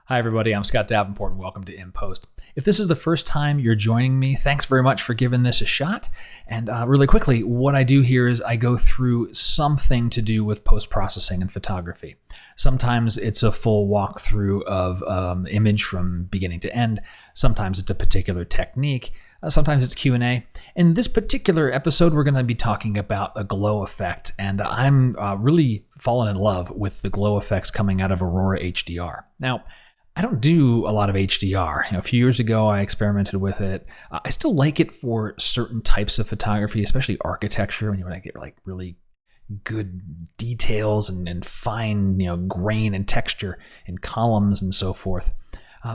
Hi everybody, I'm Scott Davenport and welcome to In Post. If this is the first time you're joining me, thanks very much for giving this a shot. And really quickly, what I do here is I go through something to do with post-processing and photography. Sometimes it's a full walkthrough of image from beginning to end. Sometimes it's a particular technique. Sometimes it's Q&A. In this particular episode, we're going to be talking about a glow effect, and I'm really fallen in love with the glow effects coming out of Aurora HDR. Now, I don't do a lot of HDR. A few years ago, I experimented with it. I still like it for certain types of photography, especially architecture, when you want to get like really good details and fine, grain and texture in columns and so forth.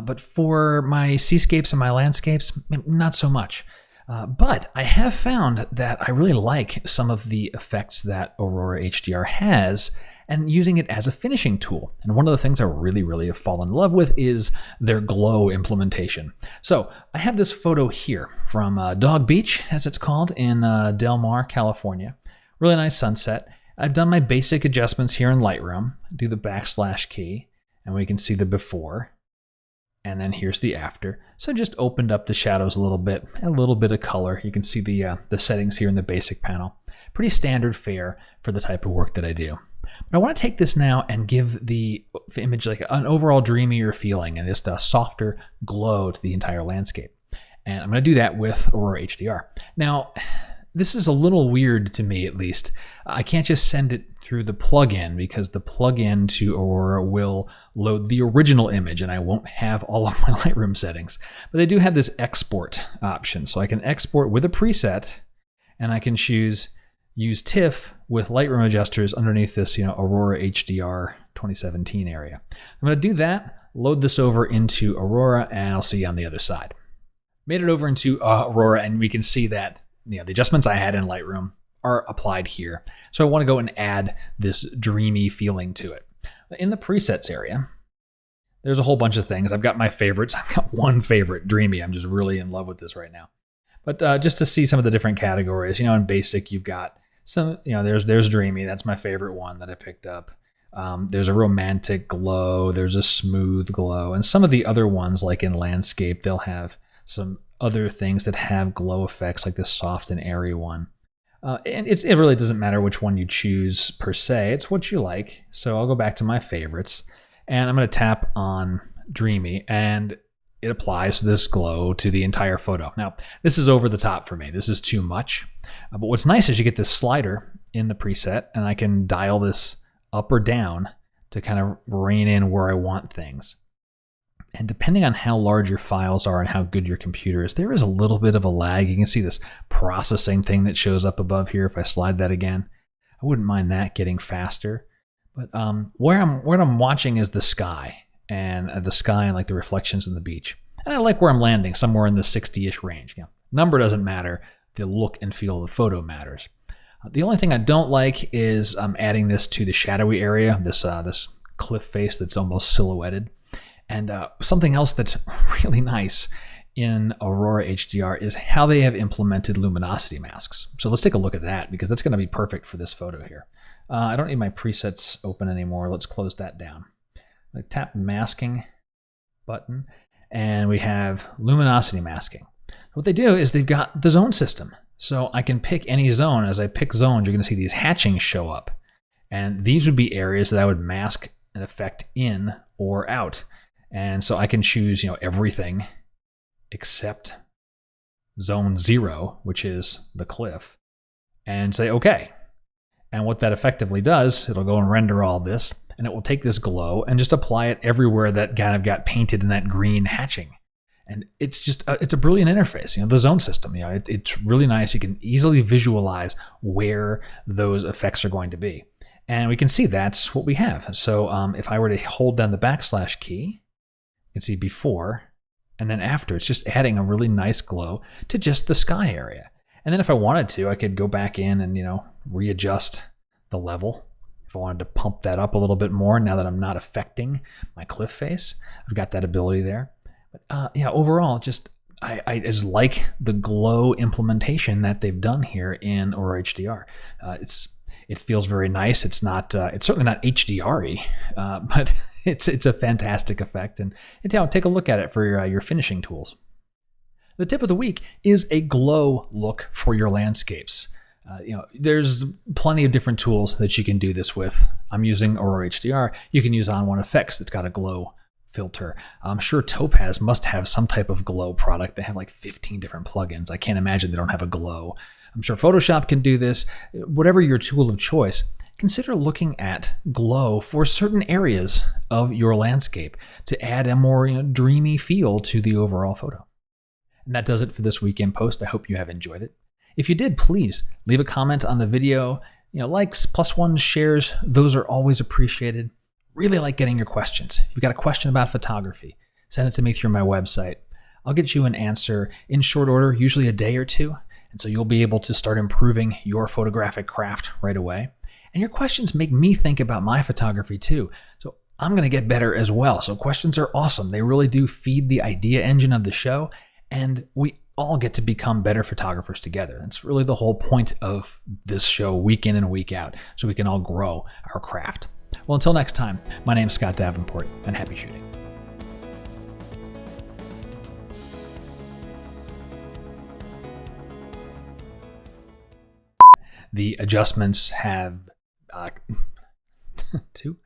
But for my seascapes and my landscapes, not so much. But I have found that I really like some of the effects that Aurora HDR has and using it as a finishing tool. And one of the things I really have fallen in love with is their glow implementation. So I have this photo here from Dog Beach, as it's called, in Del Mar, California. Really nice sunset. I've done my basic adjustments here in Lightroom. Do the / key, and we can see the before. And then here's the after. So just opened up the shadows a little bit of color. You can see the settings here in the basic panel. Pretty standard fare for the type of work that I do. But I want to take this now and give the image like an overall dreamier feeling and just a softer glow to the entire landscape. And I'm going to do that with Aurora HDR. Now, this is a little weird to me, at least. I can't just send it through the plugin because the plugin to Aurora will load the original image and I won't have all of my Lightroom settings. But they do have this export option. So I can export with a preset and I can choose use TIFF with Lightroom adjusters underneath this, Aurora HDR 2017 area. I'm going to do that, load this over into Aurora, and I'll see you on the other side. Made it over into Aurora, and we can see that the adjustments I had in Lightroom are applied here. So I want to go and add this dreamy feeling to it. In the presets area, there's a whole bunch of things. I've got my favorites. I've got one favorite, Dreamy. I'm just really in love with this right now. But just to see some of the different categories, in basic, you've got some, there's Dreamy. That's my favorite one that I picked up. There's a romantic glow. There's a smooth glow. And some of the other ones, like in landscape, they'll have some other things that have glow effects, like this soft and airy one. And it really doesn't matter which one you choose per se. It's what you like. So I'll go back to my favorites. And I'm going to tap on Dreamy. And it applies this glow to the entire photo. Now, this is over the top for me. This is too much. But what's nice is you get this slider in the preset, and I can dial this up or down to kind of rein in where I want things. And depending on how large your files are and how good your computer is, there is a little bit of a lag. You can see this processing thing that shows up above here. If I slide that again, I wouldn't mind that getting faster. But where I'm watching is the sky. And the sky and like the reflections in the beach. And I like where I'm landing, somewhere in the 60-ish range. Number doesn't matter. The look and feel of the photo matters. The only thing I don't like is adding this to the shadowy area, this cliff face that's almost silhouetted. And something else that's really nice in Aurora HDR is how they have implemented luminosity masks. So let's take a look at that because that's going to be perfect for this photo here. I don't need my presets open anymore. Let's close that down. I tap masking button and we have luminosity masking. What they do is they've got the zone system. So I can pick any zone. As I pick zones, you're going to see these hatchings show up. And these would be areas that I would mask an effect in or out. And so I can choose, everything except zone 0, which is the cliff, and say okay. And what that effectively does, it'll go and render all this. And it will take this glow and just apply it everywhere that kind of got painted in that green hatching. And it's just, it's a brilliant interface, the zone system. It's really nice. You can easily visualize where those effects are going to be. And we can see that's what we have. So if I were to hold down the / key, you can see before and then after. It's just adding a really nice glow to just the sky area. And then if I wanted to, I could go back in and, readjust the level. If I wanted to pump that up a little bit more now that I'm not affecting my cliff face, I've got that ability there. But overall, I just like the glow implementation that they've done here in Aurora HDR. It feels very nice. It's not. It's certainly not HDR-y, but It's a fantastic effect, and take a look at it for your finishing tools. The tip of the week is a glow look for your landscapes. There's plenty of different tools that you can do this with. I'm using Aurora HDR. You can use On One Effects that's got a glow filter. I'm sure Topaz must have some type of glow product. They have like 15 different plugins. I can't imagine they don't have a glow. I'm sure Photoshop can do this. Whatever your tool of choice, consider looking at glow for certain areas of your landscape to add a more dreamy feel to the overall photo. And that does it for this weekend post. I hope you have enjoyed it. If you did, please leave a comment on the video. Likes, +1 shares, those are always appreciated. Really like getting your questions. If you've got a question about photography, send it to me through my website. I'll get you an answer in short order, usually a day or two. And so you'll be able to start improving your photographic craft right away. And your questions make me think about my photography too. So I'm going to get better as well. So questions are awesome. They really do feed the idea engine of the show. And we all get to become better photographers together. That's really the whole point of this show, week in and week out, so we can all grow our craft. Well, until next time, my name's Scott Davenport, and happy shooting. The adjustments have two.